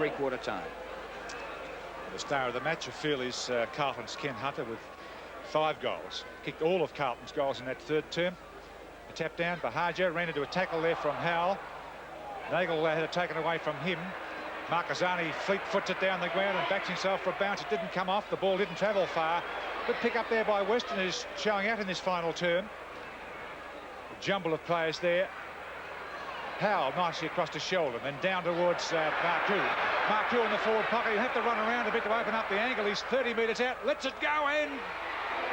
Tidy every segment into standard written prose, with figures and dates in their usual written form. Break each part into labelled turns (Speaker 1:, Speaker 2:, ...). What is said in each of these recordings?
Speaker 1: three-quarter time.
Speaker 2: The star of the match, I feel, is Carlton's Ken Hunter with 5 goals. Kicked all of Carlton's goals in that third term. A tap down, Bahagia ran into a tackle there from Howell. Nagel had it taken away from him. Marquezani fleet foots it down the ground and backs himself for a bounce. It didn't come off. The ball didn't travel far. Good pick up there by Weston, who's showing out in this final term. A jumble of players there. Howell nicely across to Sheldon, then down towards Marcoux. Marcoux in the forward pocket. He'll have to run around a bit to open up the angle. He's 30 metres out. Lets it go in.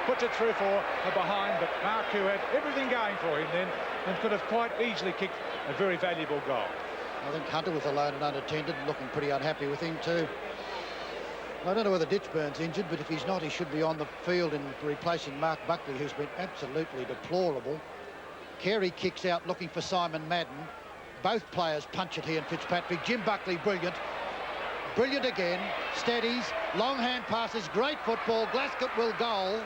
Speaker 2: Puts it through for a behind, but Marcoux had everything going for him then and could have quite easily kicked a very valuable goal.
Speaker 3: I think Hunter was alone and unattended, looking pretty unhappy with him too. I don't know whether Ditchburn's injured, but if he's not, he should be on the field in replacing Mark Buckley, who's been absolutely deplorable. Carey kicks out looking for Simon Madden. Both players punch it here in Fitzpatrick. Jim Buckley, brilliant. Brilliant again. Steadies. Long hand passes. Great football. Glasgow will goal.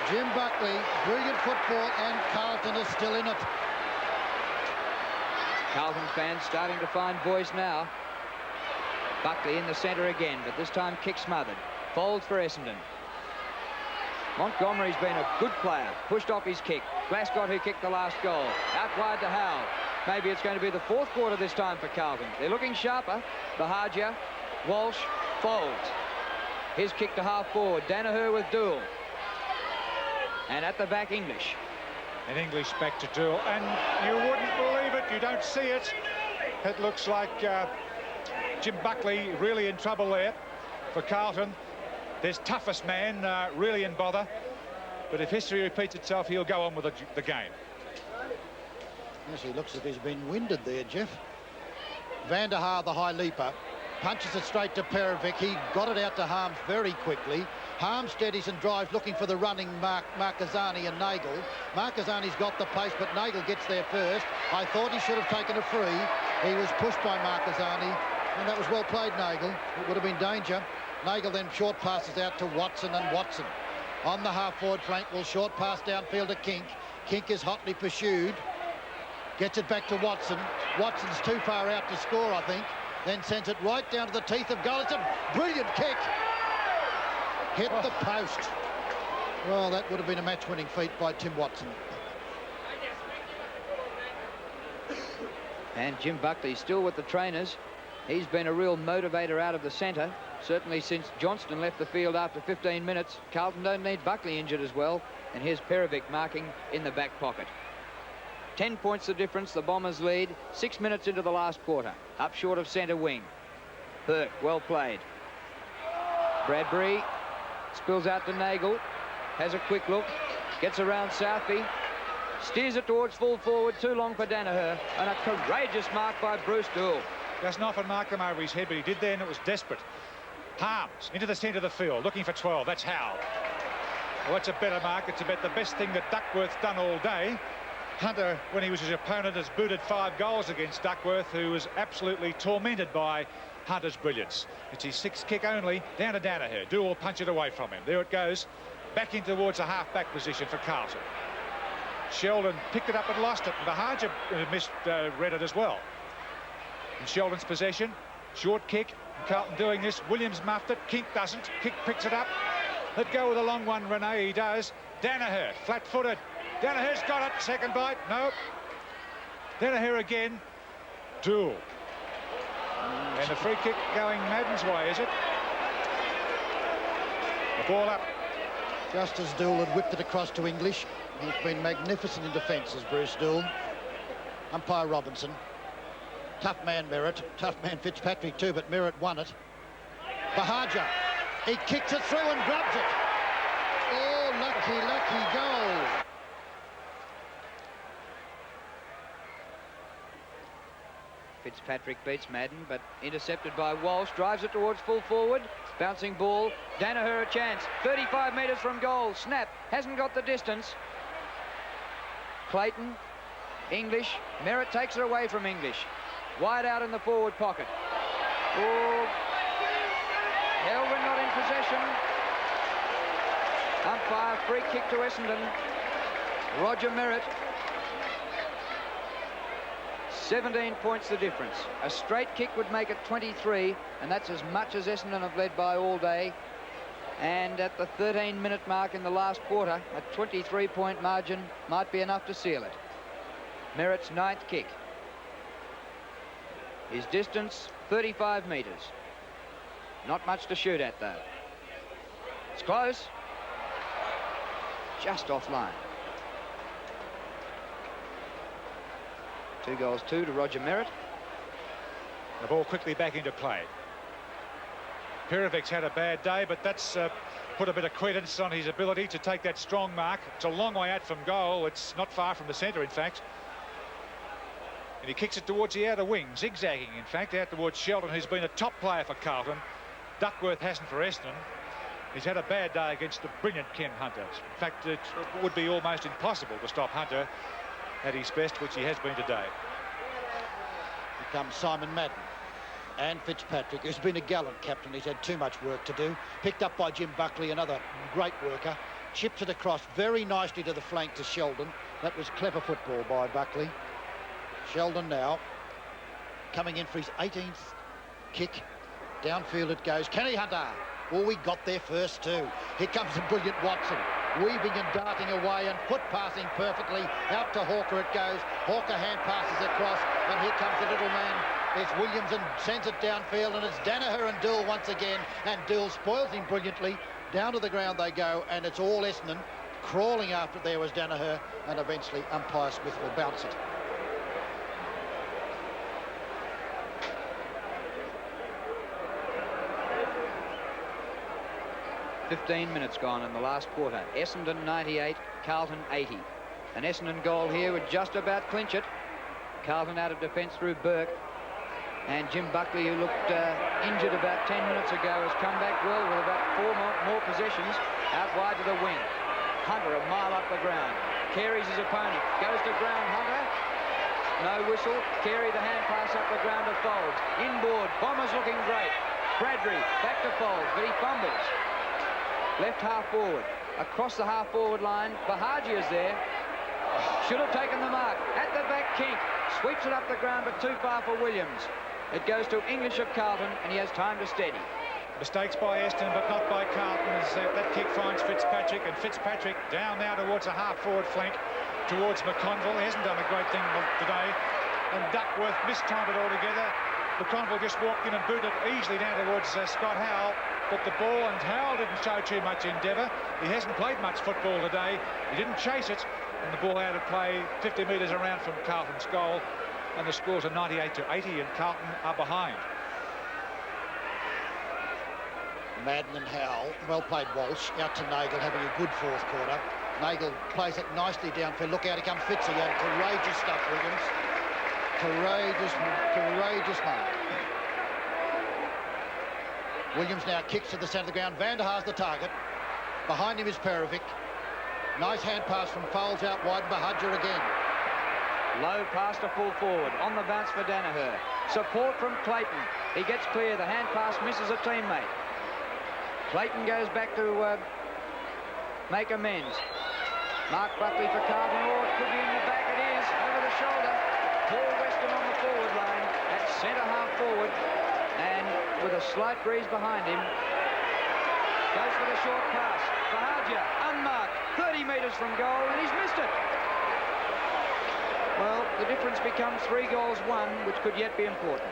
Speaker 3: Jim Buckley, brilliant football, and Carlton is still in it.
Speaker 1: Carlton fans starting to find voice now. Buckley in the centre again, but this time kick smothered. Folds for Essendon. Montgomery's been a good player. Pushed off his kick. Glasgow, who kicked the last goal. Out wide to Howell. Maybe it's going to be the fourth quarter this time for Carlton. They're looking sharper. Bahagia, Walsh, folds. His kick to half forward. Danaher with Dool. And at the back, English.
Speaker 2: And English back to Dool. And you wouldn't believe it. You don't see it. It looks like Jim Buckley really in trouble there for Carlton. Their toughest man really in bother. But if history repeats itself, he'll go on with the game.
Speaker 3: Yes, he looks as if he's been winded there, Jeff. Van der Haar, the high leaper, punches it straight to Perovic. He got it out to Harms very quickly. Harms steadies and drives, looking for the running Marquezani and Nagel. Marquezani's got the pace, but Nagel gets there first. I thought he should have taken a free. He was pushed by Marquezani, and that was well played, Nagel. It would have been danger. Nagel then short passes out to Watson, and Watson on the half-forward flank will short pass downfield to Kink. Kink is hotly pursued. Gets it back to Watson. Watson's too far out to score, I think. Then sends it right down to the teeth of goal. It's a brilliant kick. Hit the post. Well, that would have been a match-winning feat by Tim Watson.
Speaker 1: And Jim Buckley still with the trainers. He's been a real motivator out of the centre. Certainly since Johnston left the field after 15 minutes. Carlton don't need Buckley injured as well. And here's Perovic marking in the back pocket. 10 points the difference. The Bombers lead. 6 minutes into the last quarter. Up short of centre wing. Burke, well played. Bradbury spills out to Nagel. Has a quick look. Gets around Southby. Steers it towards full forward. Too long for Danaher. And a courageous mark by Bruce Dool.
Speaker 2: Doesn't often mark him over his head, but he did there, and it was desperate. Harms into the centre of the field, looking for 12. That's Howell. Well, that's a better mark. It's about the best thing that Duckworth's done all day. Hunter, when he was his opponent, has booted 5 goals against Duckworth, who was absolutely tormented by Hunter's brilliance. It's his 6th kick only, down to Danaher. Dool will punch it away from him. There it goes, back in towards the half-back position for Carlton. Sheldon picked it up and lost it. Bahagia misread it as well. In Sheldon's possession, short kick. Carlton doing this. Williams muffed it. Kink doesn't. Kink picks it up. Let go with a long one, Renee. He does. Danaher, flat-footed. Danaher's got it. Second bite. Nope. Danaher again. Dool. And the free kick going Madden's way, is it? The ball up.
Speaker 3: Just as Dool had whipped it across to English. He's been magnificent in defence, as Bruce Dool. Umpire Robinson. Tough man Merritt, tough man Fitzpatrick too, but Merritt won it. Bahagia, he kicks it through and grabs it. Oh, lucky, lucky goal.
Speaker 1: Fitzpatrick beats Madden, but intercepted by Walsh. Drives it towards full forward. Bouncing ball. Danaher a chance. 35 metres from goal. Snap. Hasn't got the distance. Clayton. English. Merritt takes it away from English. Wide out in the forward pocket. Oh. Elwyn not in possession. Umpire, free kick to Essendon. Roger Merritt. 17 points the difference. A straight kick would make it 23, and that's as much as Essendon have led by all day. And at the 13-minute mark in the last quarter, a 23-point margin might be enough to seal it. Merritt's ninth kick. His distance, 35 metres. Not much to shoot at, though. It's close. Just offline. 2 goals, 2 to Roger Merritt.
Speaker 2: The ball quickly back into play. Perovic's had a bad day, but that's put a bit of credence on his ability to take that strong mark. It's a long way out from goal. It's not far from the centre, in fact. And he kicks it towards the outer wing, zigzagging, in fact, out towards Sheldon, who's been a top player for Carlton. Duckworth hasn't for Essendon. He's had a bad day against the brilliant Ken Hunter. In fact, it would be almost impossible to stop Hunter at his best, which he has been today.
Speaker 3: Here comes Simon Madden. And Fitzpatrick, who's been a gallant captain. He's had too much work to do. Picked up by Jim Buckley, another great worker. Chips it across very nicely to the flank to Sheldon. That was clever football by Buckley. Sheldon now coming in for his 18th kick. Downfield it goes. Kenny Hunter. Oh, we got there first too. Here comes the brilliant Watson. Weaving and darting away and foot passing perfectly. Out to Hawker it goes. Hawker hand passes across. And here comes the little man. There's Williams and sends it downfield, and it's Danaher and Dill once again, and Dill spoils him brilliantly. Down to the ground they go, and it's all Essendon. Crawling after it there was Danaher, and eventually umpire Smith will bounce it.
Speaker 1: "15 minutes gone in the last quarter. Essendon 98, Carlton 80. An Essendon goal here would just about clinch it. Carlton out of defence through Burke. And Jim Buckley, who looked injured about 10 minutes ago, has come back well with about 4 more possessions out wide to the wing. Hunter a mile up the ground. Carey's his opponent. Goes to ground. Hunter. No whistle. Carey the hand pass up the ground to Folds. Inboard. Bombers looking great. Bradbury back to Folds, but he fumbles. Left half forward. Across the half forward line. Bahagia's there. Should have taken the mark. At the back, King sweeps it up the ground, but too far for Williams. It goes to English of Carlton, and he has time to steady.
Speaker 2: Mistakes by Essendon, but not by Carlton, as that kick finds Fitzpatrick, and Fitzpatrick down now towards a half-forward flank, towards McConville. He hasn't done a great thing today, and Duckworth mistimed it altogether. McConville just walked in and booted easily down towards Scott Howell, but the ball, and Howell didn't show too much endeavour. He hasn't played much football today. He didn't chase it, and the ball out of play 50 metres around from Carlton's goal. And the scores are 98 to 80, and Carlton are behind.
Speaker 3: Madden and Howell, well played Walsh, out to Nagel, having a good fourth quarter. Nagel plays it nicely downfield. Look out, here comes Fitzy, and courageous stuff, Williams. Courageous mark. Williams now kicks to the centre of the ground. Van der Haar's the target. Behind him is Perovic. Nice hand pass from Foles out wide, Bahagia again.
Speaker 1: Low pass to full forward. On the bounce for Danaher. Support from Clayton. He gets clear. The hand pass misses a teammate. Clayton goes back to make amends. Mark Buckley for Carlton. Oh, it could be in the back. It is. Over the shoulder. Paul Weston on the forward line. At centre half forward. And with a slight breeze behind him. Goes for the short pass. Bahagia, unmarked. 30 metres from goal, and he's missed it. Well, the difference becomes 3 goals, 1, which could yet be important.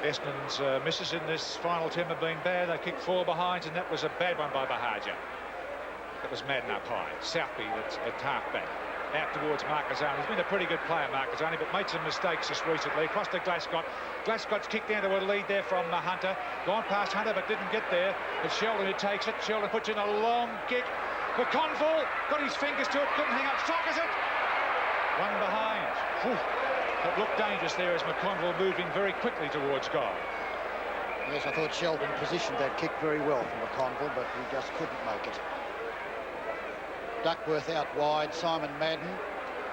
Speaker 2: Essendon's misses in this final 10 have been bad. They kicked 4 behinds, and that was a bad one by Bahagia. That was Madden up high. Southby that's at half-back. Out towards Marquezine. He's been a pretty good player, Marquezine, but made some mistakes just recently. Across to Glascott. Glascott's kicked down to a lead there from Hunter. Gone past Hunter, but didn't get there. It's Sheldon who takes it. Sheldon puts in a long kick. McConville got his fingers to it, couldn't hang up. Sockers it. One behind. Whew. It looked dangerous there as McConville moving very quickly towards goal.
Speaker 3: Yes, I thought Sheldon positioned that kick very well from McConville, but he just couldn't make it. Duckworth out wide, Simon Madden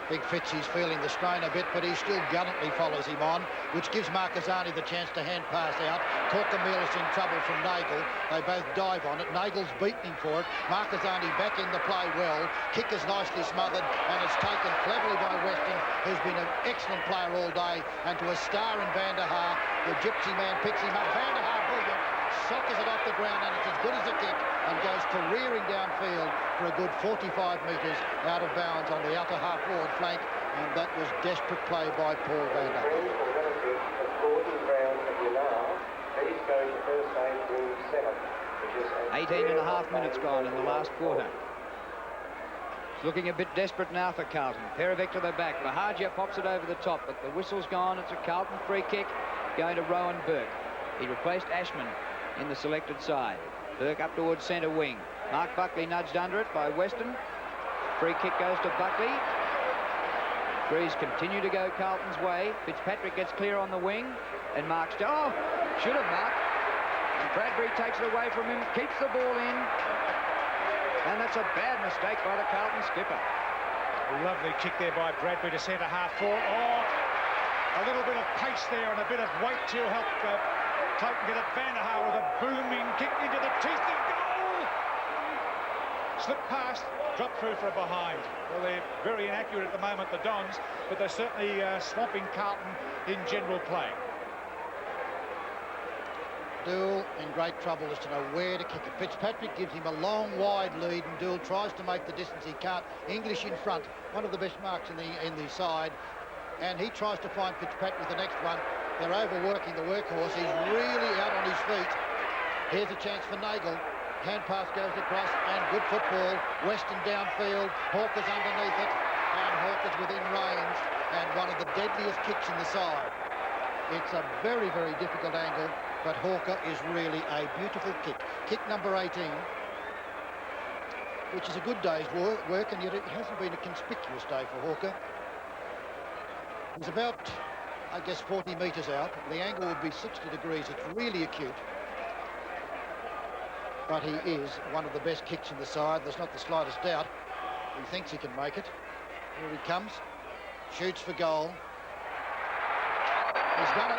Speaker 3: Big Fitzy's feeling the strain a bit, but he still gallantly follows him on, which gives Marquezani the chance to hand pass out. Corcamilis in trouble from Nagel. They both dive on it. Nagel's beaten him for it. Marquezani back in the play well. Kick is nicely smothered, and it's taken cleverly by Weston, who's been an excellent player all day. And to a star in Van der Haar, the gypsy man picks him up. Van der Haar, brilliant. Sockers it off the ground, and it's as good as a kick, and goes careering downfield for a good 45 metres out of bounds on the outer half-forward flank, and that was desperate play by Paul Van der Haar.
Speaker 1: 18 and a half minutes gone in the last quarter. It's looking a bit desperate now for Carlton. Perovic to the back. Mahagia pops it over the top, but the whistle's gone. It's a Carlton free kick going to Rowan Burke. He replaced Ashman in the selected side. Burke up towards centre wing. Mark Buckley nudged under it by Weston. Free kick goes to Buckley. Breeze continue to go Carlton's way. Fitzpatrick gets clear on the wing and marks. Oh, should have marked. And Bradbury takes it away from him, keeps the ball in. And that's a bad mistake by the Carlton skipper.
Speaker 2: A lovely kick there by Bradbury to centre half forward. Oh, a little bit of pace there and a bit of weight to help Clayton get it. Van der Haar with a booming kick into the teeth of goal. Slipped past, dropped through for a behind. Well, they're very inaccurate at the moment, the Dons, but they're certainly swamping Carlton in general play.
Speaker 3: Doull in great trouble as to know where to kick it. Fitzpatrick gives him a long, wide lead, and Doull tries to make the distance he can't. English in front, one of the best marks in the side, and he tries to find Fitzpatrick with the next one. They're overworking the workhorse. He's really out on his feet. Here's a chance for Nagel. Hand pass goes across, and good football. Weston downfield. Hawker's underneath it, and Hawker's within range, and one of the deadliest kicks in the side. It's a very, very difficult angle, but Hawker is really a beautiful kick. Kick number 18, which is a good day's work, and yet it hasn't been a conspicuous day for Hawker. He's about, I guess, 40 metres out. The angle would be 60 degrees. It's really acute. But he is one of the best kicks in the side. There's not the slightest doubt. He thinks he can make it. Here he comes. Shoots for goal. He's done it.